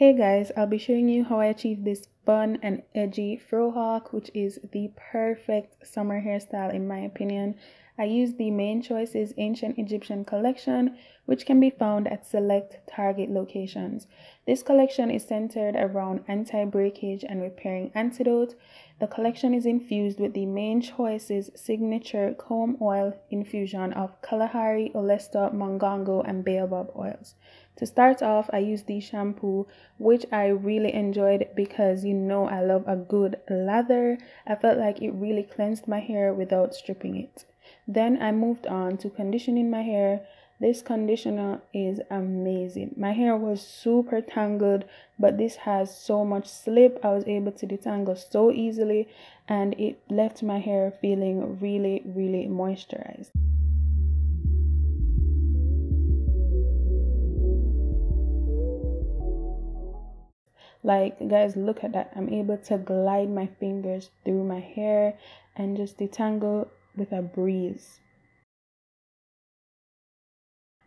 Hey guys, I'll be showing you how I achieved this fun and edgy frohawk, which is the perfect summer hairstyle in my opinion. I used the Main Choices Ancient Egyptian collection, which can be found at select Target locations. This collection is centered around anti-breakage and repairing antidote. The collection is infused with the Main Choices signature comb oil infusion of Kalahari, Olesta, Mongongo, and Baobab oils. To start off, I used the shampoo, which I really enjoyed because I love a good lather. I felt like it really cleansed my hair without stripping it. Then I moved on to conditioning my hair. This conditioner is amazing. My hair was super tangled, but this has so much slip. I was able to detangle so easily, and it left my hair feeling really, really moisturized. Like, guys, look at that. I'm able to glide my fingers through my hair and just detangle with a breeze.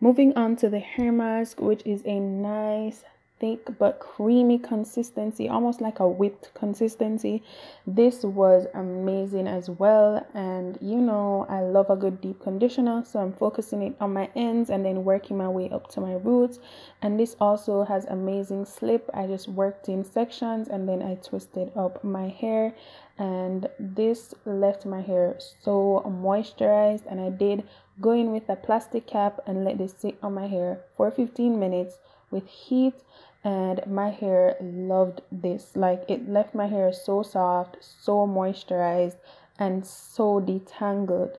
Moving on to the hair mask, which is a nice thick but creamy consistency, almost like a whipped consistency. This was amazing as well, and I love a good deep conditioner, so I'm focusing it on my ends and then working my way up to my roots. And this also has amazing slip. I just worked in sections and then I twisted up my hair, and this left my hair so moisturized. And I did go in with a plastic cap and let this sit on my hair for 15 minutes with heat, and my hair loved this. Like, it left my hair so soft, so moisturized, and so detangled.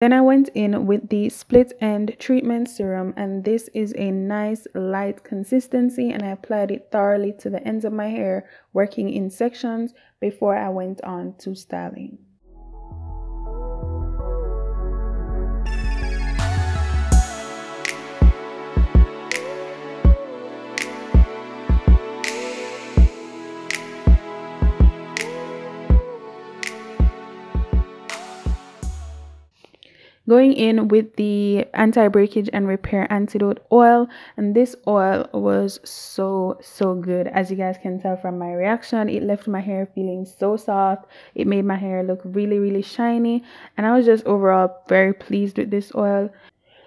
Then I went in with the split end treatment serum, and this is a nice light consistency, and I applied it thoroughly to the ends of my hair, working in sections before I went on to styling. Going in with the anti-breakage and repair antidote oil, and this oil was so good. As you guys can tell from my reaction, it left my hair feeling so soft. It made my hair look really shiny, and I was just overall very pleased with this oil.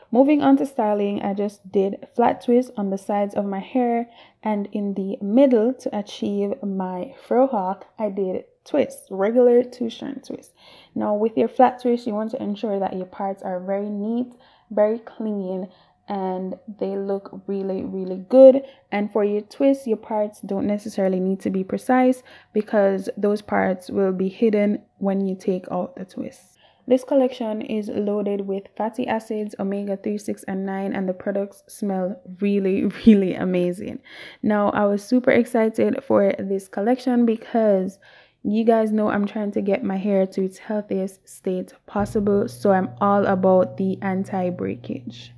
Moving on to styling, I just did flat twists on the sides of my hair, and in the middle to achieve my frohawk, I did twists, regular two-strand twists. Now with your flat twist, you want to ensure that your parts are very neat, very clean, and they look really good. And for your twists, your parts don't necessarily need to be precise because those parts will be hidden when you take out the twists. This collection is loaded with fatty acids, omega-3, 6, and 9, and the products smell really amazing. Now, I was super excited for this collection because you guys know I'm trying to get my hair to its healthiest state possible, so I'm all about the anti-breakage.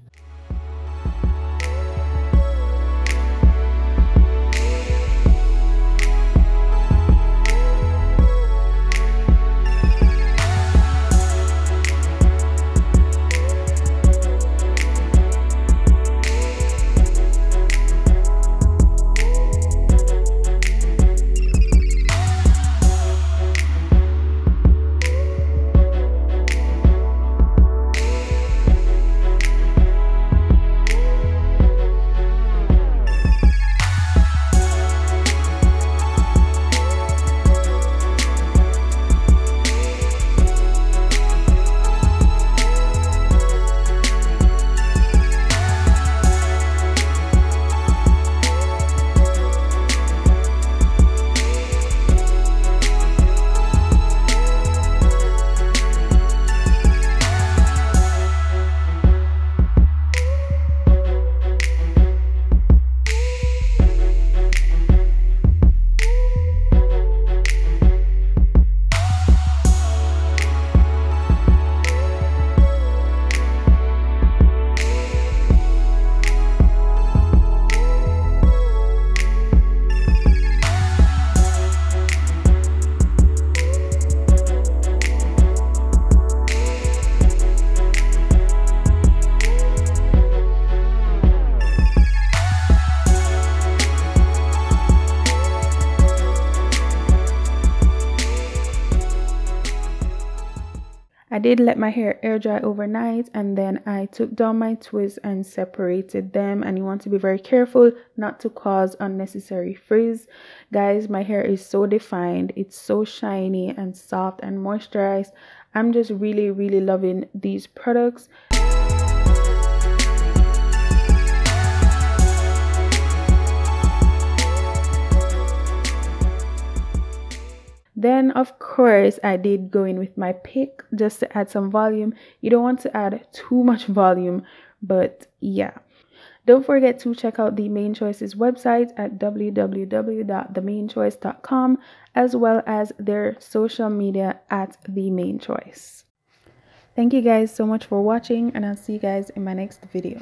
I did let my hair air dry overnight, and then I took down my twists and separated them. And you want to be very careful not to cause unnecessary frizz. Guys, my hair is so defined, it's so shiny and soft and moisturized. I'm just really loving these products. Then of course I did go in with my pick just to add some volume. You don't want to add too much volume, but yeah. Don't forget to check out the Main Choice's website at www.themainchoice.com, as well as their social media at The Main Choice. Thank you guys so much for watching, and I'll see you guys in my next video.